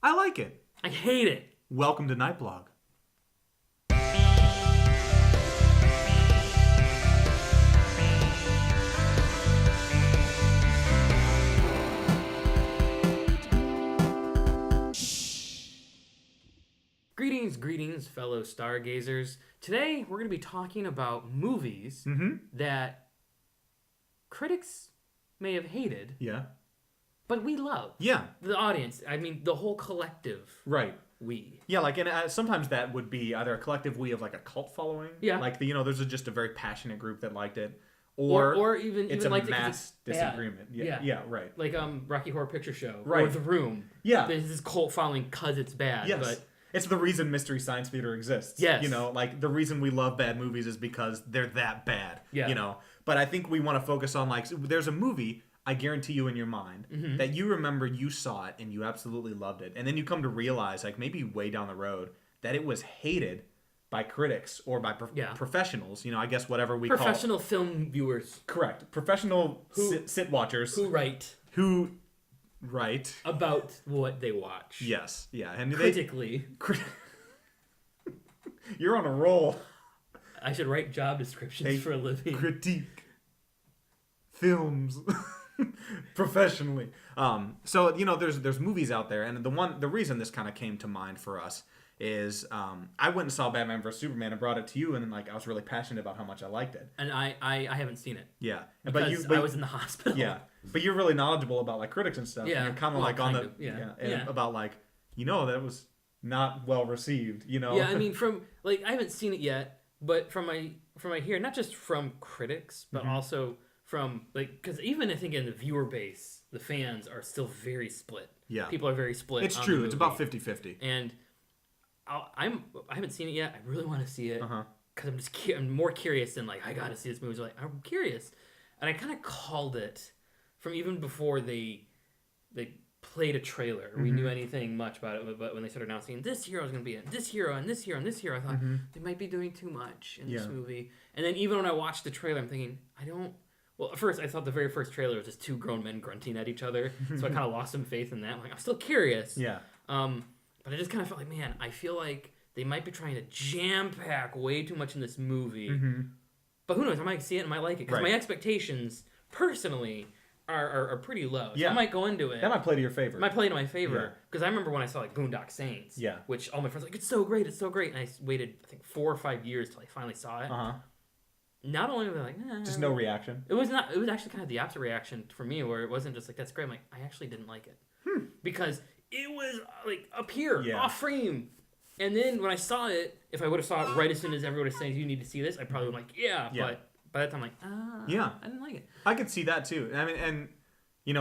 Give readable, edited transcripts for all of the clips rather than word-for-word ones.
I like it. I hate it. Welcome to Night Blog. Greetings, fellow stargazers. Today, we're going to be talking about movies that critics may have hated, but we love. Yeah. The audience. I mean, the whole collective. Right. We. Yeah, like, and sometimes that would be either a collective we of, like, a cult following. Yeah. Like, there's just a very passionate group that liked it. Or even it's a like mass disagreement. Yeah, right. Like Rocky Horror Picture Show. Right. Or The Room. Yeah. There's this cult following because it's bad. Yes. But it's the reason Mystery Science Theater exists. Yes. Like, the reason we love bad movies is because they're that bad. Yeah. But I think we want to focus on, like, there's a movie, I guarantee you in your mind, that you remember you saw it and you absolutely loved it. And then you come to realize, like, maybe way down the road, that it was hated by critics or by professionals. I guess whatever we call professional film viewers. Correct. Professional sit watchers. Who write about what they watch. Yes. Yeah. And critically. You're on a roll. I should write job descriptions for a living. Critique films professionally. So there's movies out there, and the reason this kind of came to mind for us is I went and saw Batman vs Superman and brought it to you, and then, like, I was really passionate about how much I liked it. And I haven't seen it. Yeah. Because I was in the hospital. Yeah. But you're really knowledgeable about, like, critics and stuff. Yeah. And you're kind of like on the about, like, that was not well received, Yeah, I mean, I haven't seen it yet, but from my hear, not just from critics, but also from, like, because even I think in the viewer base, the fans are still very split. Yeah. People are very split. It's true. It's about 50-50. And I haven't seen it yet. I really want to see it because I'm more curious than, like, I got to see this movie. So, like, I'm curious, and I kind of called it from even before they played a trailer. We knew anything much about it, but when they started announcing this hero is going to be in this hero and this hero and this hero, I thought they might be doing too much in this movie. And then even when I watched the trailer, I'm thinking Well, at first I thought the very first trailer was just two grown men grunting at each other, so I kind of lost some faith in that. I'm still curious. Yeah. But I just kind of felt like, man, I feel like they might be trying to jam-pack way too much in this movie. But who knows? I might see it and I might like it. Because my expectations, personally, are pretty low. So I might go into it. That might play to your favor. It might play to my favor. Because I remember when I saw, like, Boondock Saints. Yeah. Which all my friends were like, it's so great. And I waited, I think, 4 or 5 years till I finally saw it. Not only were they like, just no reaction. It was actually kind of the opposite reaction for me, where it wasn't just like, that's great. I'm like, I actually didn't like it. Because it was, like, up here, off frame. And then when I saw it, if I would have saw it right as soon as everyone was saying, you need to see this, I probably would have been like, but by that time, I'm like, I didn't like it. I could see that too. I mean, and we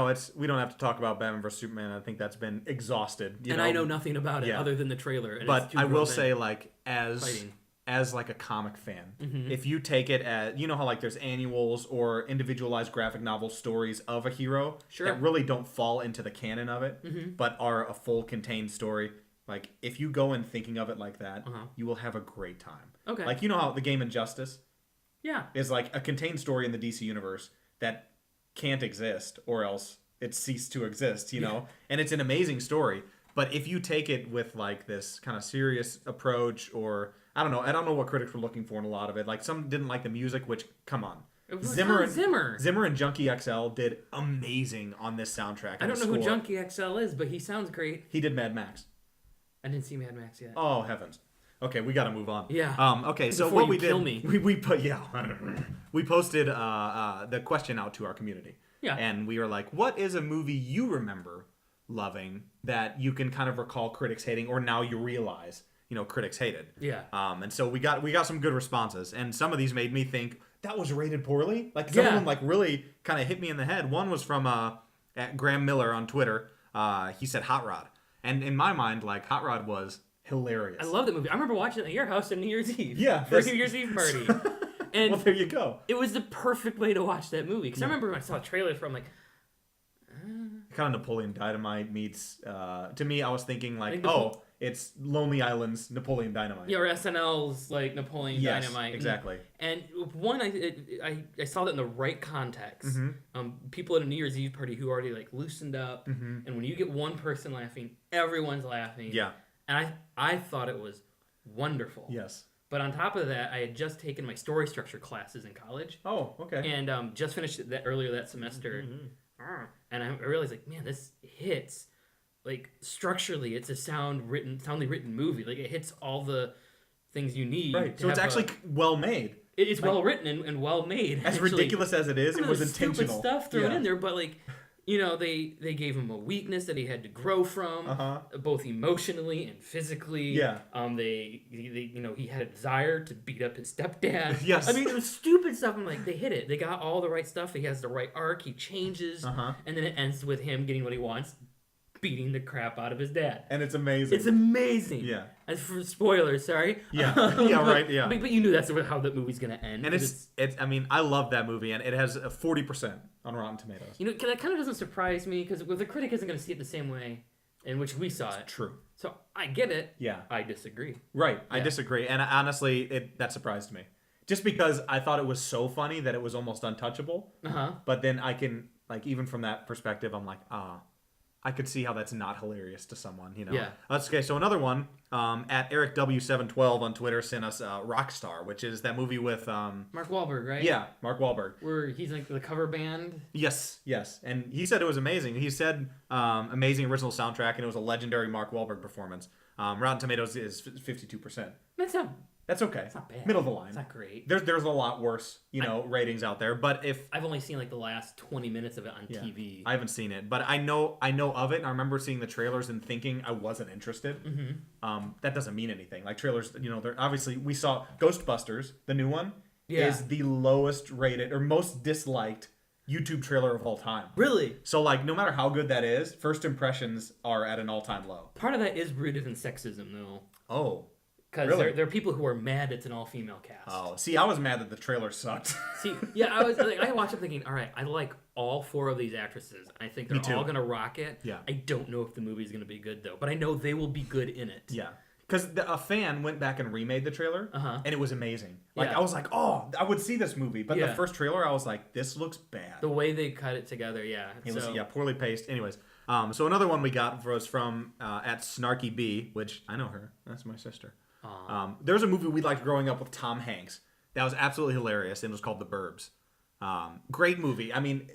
don't have to talk about Batman vs Superman. I think that's been exhausted. I know nothing about it other than the trailer. And but I will say, like, as like a comic fan, if you take it as, how, like, there's annuals or individualized graphic novel stories of a hero that really don't fall into the canon of it, but are a full contained story. Like, if you go in thinking of it like that, you will have a great time. Okay. Like, how the game Injustice is, like, a contained story in the DC universe that can't exist, or else it ceased to exist, know? And it's an amazing story. But if you take it with, like, this kind of serious approach, or I don't know what critics were looking for in a lot of it. Like, some didn't like the music, which, come on. Zimmer and Junkie XL did amazing on this soundtrack. I don't know who Junkie XL is, but he sounds great. He did Mad Max. I didn't see Mad Max yet. Oh, heavens. Okay, we got to move on. Yeah. Okay, so before what we kill did, me. we posted the question out to our community. Yeah. And we were like, what is a movie you remember loving that you can kind of recall critics hating, or now you realize, critics hated? Yeah. And so we got some good responses, and some of these made me think that was rated poorly. Like, some of them, like, really kind of hit me in the head. One was from at Graham Miller on Twitter. He said Hot Rod. And in my mind, like, Hot Rod was hilarious. I love that movie. I remember watching it at your house on New Year's Eve. Yeah. For a New Year's Eve party. And well, there you go. It was the perfect way to watch that movie. Because I remember when I saw a trailer for it, I'm like, kind of Napoleon Dynamite meets, to me, I was thinking, like, It's Lonely Island's Napoleon Dynamite. Yeah, or SNL's like Napoleon Dynamite. Exactly. And one, I saw that in the right context. Mm-hmm. People at a New Year's Eve party who already like loosened up, mm-hmm. and when you get one person laughing, everyone's laughing. Yeah. And I thought it was wonderful. Yes. But on top of that, I had just taken my story structure classes in college. Oh, okay. And just finished that earlier that semester. Mm-hmm. And I realized, like, man, this hits. Like, structurally, it's a soundly written movie. Like, it hits all the things you need. Right. So it's actually well made. It's like, well written and well made. As actually, ridiculous as it is, it was intentional. Stupid stuff thrown in there, but like, you know, they gave him a weakness that he had to grow from, both emotionally and physically. Yeah. They you know, he had a desire to beat up his stepdad. Yes. I mean, it was stupid stuff. I'm like, they hit it. They got all the right stuff. He has the right arc. He changes, and then it ends with him getting what he wants. Beating the crap out of his dad. And it's amazing. It's amazing. Yeah. As for spoilers, sorry. Yeah. Yeah, right, yeah. But you knew that's how that movie's going to end. And it's I mean, I love that movie, and it has a 40% on Rotten Tomatoes. You know, that kind of doesn't surprise me, because the critic isn't going to see it the same way in which we saw it. True. So I get it. Yeah. I disagree. Right. Yeah. I disagree. And honestly, that surprised me. Just because I thought it was so funny that it was almost untouchable. But then I can, like, even from that perspective, I'm like, I could see how that's not hilarious to someone, you know? Yeah. Okay, so another one, at EricW712 on Twitter sent us Rockstar, which is that movie with... Mark Wahlberg, right? Yeah, Mark Wahlberg. Where he's like the cover band. Yes. And he said it was amazing. He said amazing original soundtrack, and it was a legendary Mark Wahlberg performance. Rotten Tomatoes is 52%. That's okay. It's not bad. Middle of the line. It's not great. There's a lot worse, ratings out there. But I've only seen like the last 20 minutes of it on TV. I haven't seen it, but I know of it, and I remember seeing the trailers and thinking I wasn't interested. That doesn't mean anything. Like trailers, they're obviously we saw Ghostbusters, the new one, is the lowest rated or most disliked YouTube trailer of all time. Really? So like no matter how good that is, first impressions are at an all-time low. Part of that is rooted in sexism, though. Oh. Because really? there are people who are mad it's an all-female cast. Oh, see, I was mad that the trailer sucked. I watched it thinking, all right, I like all four of these actresses. I think they're all going to rock it. Yeah. I don't know if the movie's going to be good, though. But I know they will be good in it. Yeah. Because a fan went back and remade the trailer, and it was amazing. Like, I was like, oh, I would see this movie. But the first trailer, I was like, this looks bad. The way they cut it together, It was poorly paced. Anyways, so another one we got was from at Snarky B, which I know her. That's my sister. There's a movie we liked growing up with Tom Hanks that was absolutely hilarious, and it was called The Burbs. Great movie. I mean,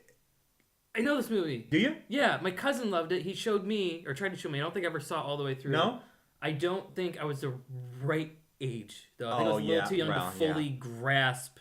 I know this movie. Do you? Yeah, my cousin loved it. He showed me, or tried to show me. I don't think I ever saw it all the way through. No? I don't think I was the right age, though. I think I was a little too young to fully grasp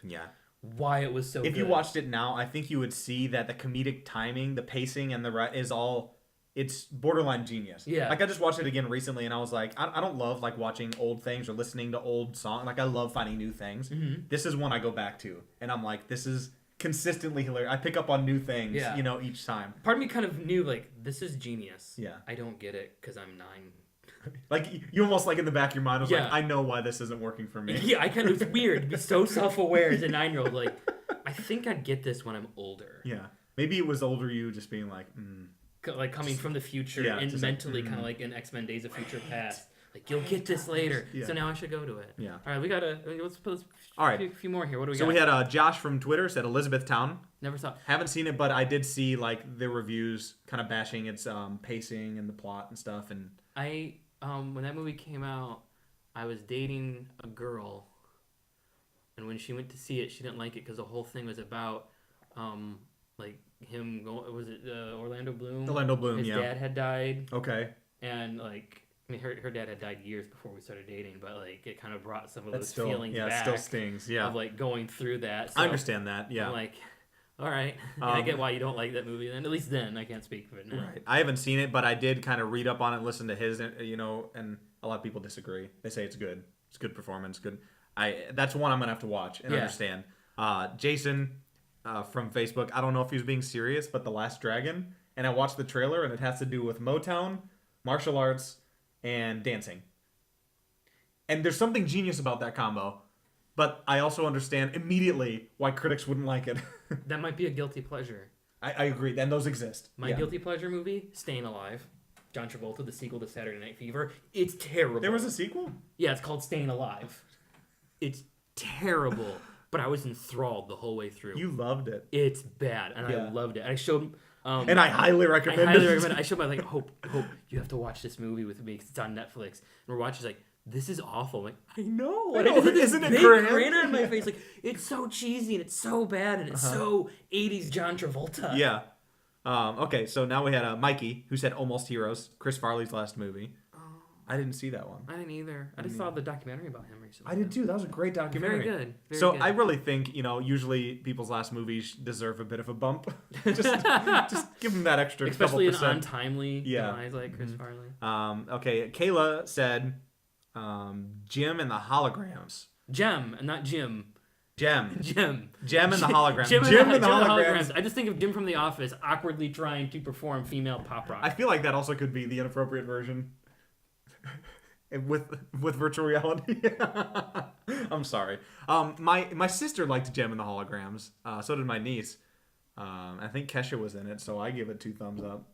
why it was so good. If you watched it now, I think you would see that the comedic timing, the pacing, and is all... It's borderline genius. Yeah. Like, I just watched it again recently, and I was like, I don't love, like, watching old things or listening to old songs. Like, I love finding new things. This is one I go back to, and I'm like, this is consistently hilarious. I pick up on new things, each time. Part of me kind of knew, like, this is genius. Yeah. I don't get it, because I'm 9. Like, you almost, like, in the back of your mind was like, I know why this isn't working for me. Yeah, it's weird to be so self-aware as a 9-year-old. Like, I think I'd get this when I'm older. Yeah. Maybe it was older you just being like, like coming from the future and mentally kind of like in X-Men Days of Future Past. Like, you'll get this later. So now I should go to it. Yeah. All right, we got let's put a few more here. What do we got? So we had Josh from Twitter said Elizabethtown. Never saw it. Haven't seen it, but I did see like the reviews kind of bashing its pacing and the plot and stuff. And I when that movie came out, I was dating a girl, and when she went to see it, she didn't like it because the whole thing was about like him going, was it Orlando Bloom? Orlando Bloom, His dad had died. Okay. And like, I mean, her dad had died years before we started dating, but like it kind of brought some of those still, feelings back. It still stings. Yeah. Of like going through that. So I understand that. Yeah. I'm like, all right, I get why you don't like that movie. Then at least then I can't speak for it now. Right. I haven't seen it, but I did kind of read up on it, listen to his, and a lot of people disagree. They say it's good. It's good performance. Good. That's one I'm gonna have to watch and understand. Jason. From Facebook, I don't know if he was being serious, but The Last Dragon, and I watched the trailer, and it has to do with Motown, martial arts, and dancing. And there's something genius about that combo, but I also understand immediately why critics wouldn't like it. That might be a guilty pleasure. I agree, and those exist. My guilty pleasure movie, Staying Alive. John Travolta, the sequel to Saturday Night Fever. It's terrible. There was a sequel? Yeah, it's called Staying Alive. It's terrible, but I was enthralled the whole way through. You loved it. It's bad, and I loved it. And I showed... and I highly recommend it. I showed my, like, Hope, you have to watch this movie with me because it's on Netflix. And we're watching, like, this is awful. I'm like, I know. Isn't it great? Grin on my face. Like, it's so cheesy and it's so bad and it's so 80s John Travolta. Yeah. Okay, so now we had Mikey, who said Almost Heroes, Chris Farley's last movie. I didn't see that one. I didn't either. I just saw the documentary about him recently. I did too. That was a great documentary. Very good. Very so good. I really think, usually people's last movies deserve a bit of a bump. just give them that extra especially couple percent. Especially an untimely demise like Chris Farley. Okay, Kayla said Jim and the Holograms. Gem, and not Jim. Gem. Jim. Gem and the Holograms. Jim and the Holograms. I just think of Jim from The Office awkwardly trying to perform female pop rock. I feel like that also could be the inappropriate version. with virtual reality. I'm sorry. My sister liked Gem and the Holograms. So did my niece. I think Kesha was in it, so I give it 2 thumbs up.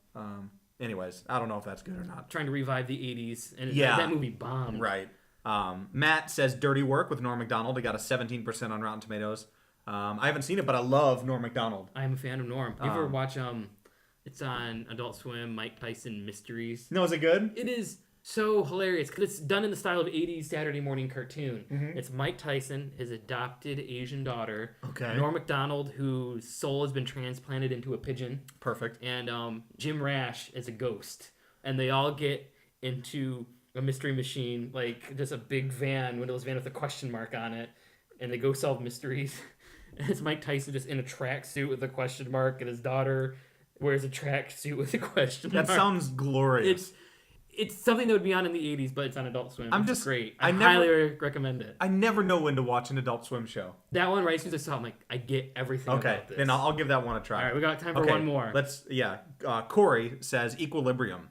Anyways, I don't know if that's good or not. Trying to revive the 80s, and that movie bombed. Right. Matt says Dirty Work with Norm Macdonald. It got a 17% on Rotten Tomatoes. I haven't seen it, but I love Norm Macdonald. I am a fan of Norm. You ever watch it's on Adult Swim, Mike Tyson Mysteries? No, is it good? It is so hilarious because it's done in the style of 80s Saturday morning cartoon. Mm-hmm. It's Mike Tyson, his adopted Asian daughter, okay, Norm Macdonald, whose soul has been transplanted into a pigeon. Perfect. And Jim Rash is a ghost. And they all get into a mystery machine, like just a big windowless van with a question mark on it, and they go solve mysteries. And it's Mike Tyson just in a tracksuit with a question mark, and his daughter wears a tracksuit with a question mark. That sounds glorious. It's something that would be on in the 80s, but it's on Adult Swim. It's great. I never highly recommend it. I never know when to watch an Adult Swim show. That one, right as soon as I saw it, I'm like, I get everything about this. Then I'll give that one a try. All right, we got time for one more. Corey says Equilibrium.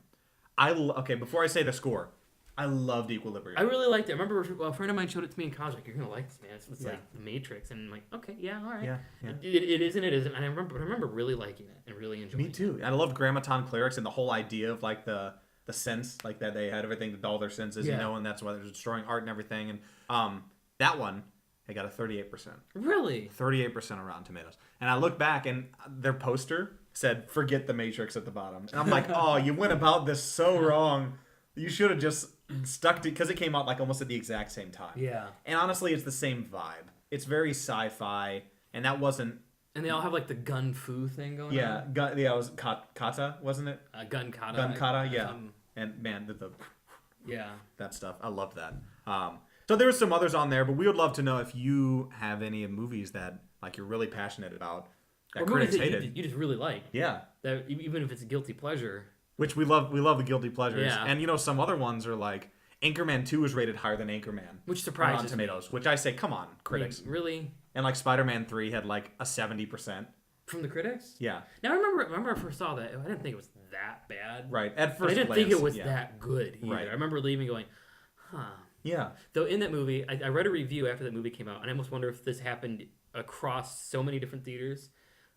Before I say the score, I loved Equilibrium. I really liked it. I remember a friend of mine showed it to me in college. Like, you're going to like this, man. It's like The Matrix. And I'm like, okay, yeah, all right. Yeah. It is and it isn't. And I remember really liking it and really enjoying it. Me too. I loved Grammaton Clerics and the whole idea of like the sense, like that they had everything to dull their senses, and that's why they're destroying art and everything. And that one, they got a 38%. Really? 38% on Rotten Tomatoes. And I look back and their poster said, "Forget the Matrix" at the bottom. And I'm like, oh, you went about this so wrong. You should have just stuck to, because it came out like almost at the exact same time. Yeah. And honestly, it's the same vibe. It's very sci-fi, and that wasn't. And they all have like the gun fu thing going on. It was kata, wasn't it? Gun kata. Gun kata, yeah. And man, that stuff. I loved that. So there were some others on there, but we would love to know if you have any movies that like you're really passionate about that critics hated. You just really like. Yeah. That even if it's a guilty pleasure. Which we love the guilty pleasures. Yeah. And some other ones are like Anchorman 2 was rated higher than Anchorman. Which surprises on Tomatoes. me. Which I say, come on, critics. I mean, really? And like Spider-Man 3 had like a 70%. From the critics? Yeah. Now I remember I first saw that. I didn't think it was that bad. Right. At first I didn't think it was that good either. Right. I remember leaving going, huh. Yeah. Though in that movie, I read a review after that movie came out, and I almost wonder if this happened across so many different theaters,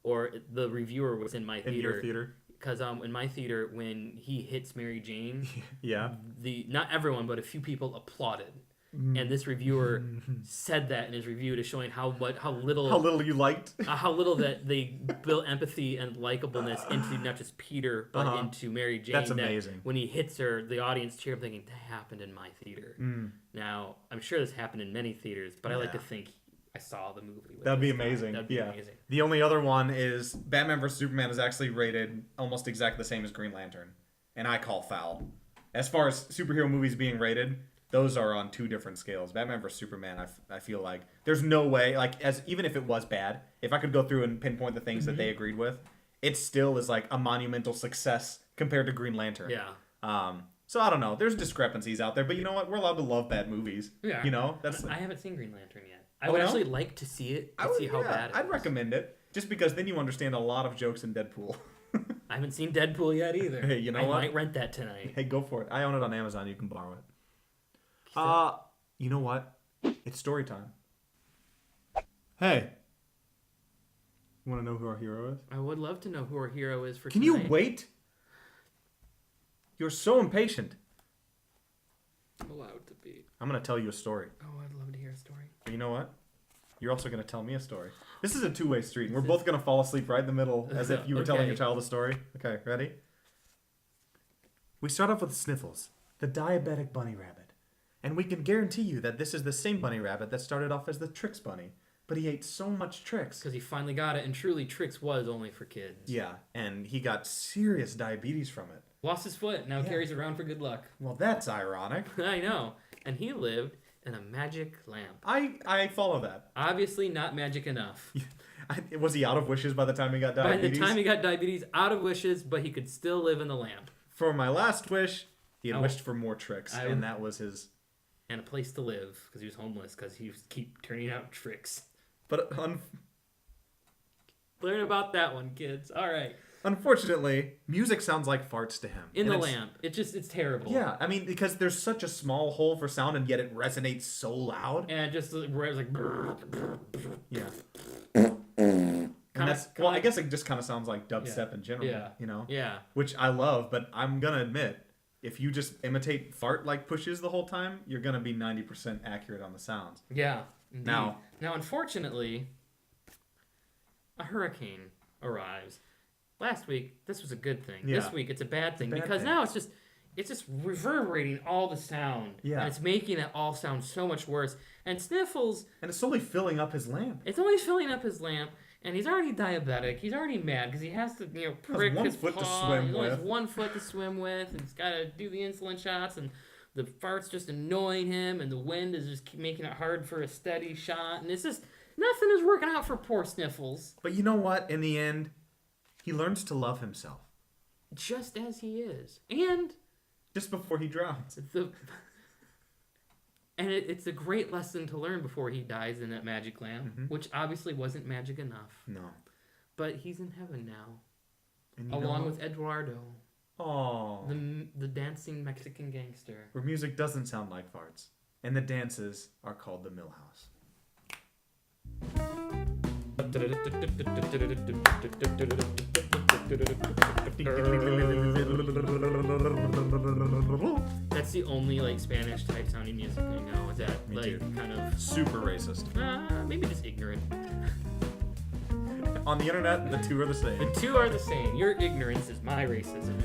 or the reviewer was in my theater. In your theater? Because in my theater, when he hits Mary Jane, not everyone, but a few people applauded. And this reviewer said that in his review to showing how little you liked, how little that they built empathy and likableness into not just Peter but into Mary Jane. That's amazing. That when he hits her, the audience cheered. I'm thinking that happened in my theater. Now I'm sure this happened in many theaters, but I like to think I saw the movie. That'd be amazing. That'd be amazing. The only other one is Batman vs Superman is actually rated almost exactly the same as Green Lantern, and I call foul. As far as superhero movies being rated, those are on 2 different scales. Batman vs Superman, I feel like there's no way, like even if it was bad, if I could go through and pinpoint the things that they agreed with, it still is like a monumental success compared to Green Lantern. Yeah. So I don't know. There's discrepancies out there, but you know what? We're allowed to love bad movies. Yeah. That's. I haven't seen Green Lantern yet. I would actually like to see it to see how bad it is. I'd recommend it, just because then you understand a lot of jokes in Deadpool. I haven't seen Deadpool yet either. Hey, you know what? I might rent that tonight. Hey, go for it. I own it on Amazon. You can borrow it. You know what? It's story time. Hey. You want to know who our hero is? I would love to know who our hero is for tonight. Can you wait? You're so impatient. I'm allowed to be. I'm going to tell you a story. Oh, I'd love to hear a story. But you know what? You're also going to tell me a story. This is a two-way street. We're both going to fall asleep right in the middle as if you were telling your child a story. Okay, ready? We start off with Sniffles, the diabetic bunny rabbit. And we can guarantee you that this is the same bunny rabbit that started off as the Trix bunny. But he ate so much Trix. Because he finally got it, and truly Trix was only for kids. Yeah, and he got serious diabetes from it. Lost his foot, now carries it around for good luck. Well, that's ironic. I know. And he lived in a magic lamp. I follow that. Obviously not magic enough. Was he out of wishes by the time he got diabetes? By the time he got diabetes, out of wishes, but he could still live in the lamp. For my last wish, he had wished for more Trix, and that was his... And a place to live, because he was homeless, because he was keep turning out Trix. But learn about that one, kids. All right. Unfortunately, music sounds like farts to him. In the lamp. It's terrible. Yeah, I mean, because there's such a small hole for sound, and yet it resonates so loud. And it just like... Yeah. I guess it just kind of sounds like dubstep in general, you know? Yeah. Which I love, but I'm going to admit, if you just imitate fart-like pushes the whole time, you're going to be 90% accurate on the sounds. Yeah. Indeed. Now, unfortunately, a hurricane arrives. Last week, this was a good thing. Yeah. This week, it's a bad thing because now it's just reverberating all the sound. Yeah. And it's making it all sound so much worse. And Sniffles... And it's only filling up his lamp. And he's already diabetic. He's already mad because he has to, prick his paw. He only has 1 foot to swim with. And he's got to do the insulin shots. And the fart's just annoying him. And the wind is just making it hard for a steady shot. And it's just... Nothing is working out for poor Sniffles. But you know what? In the end, he learns to love himself. Just as he is. And... Just before he drowns. And it's a great lesson to learn before he dies in that magic lamp, which obviously wasn't magic enough. No. But he's in heaven now. And along with Eduardo. Oh. The dancing Mexican gangster. Where music doesn't sound like farts. And the dances are called the Millhouse. That's the only Spanish type sounding music I know. Is that kind of super racist? Maybe just ignorant. On the internet, the two are the same. The two are the same. Your ignorance is my racism.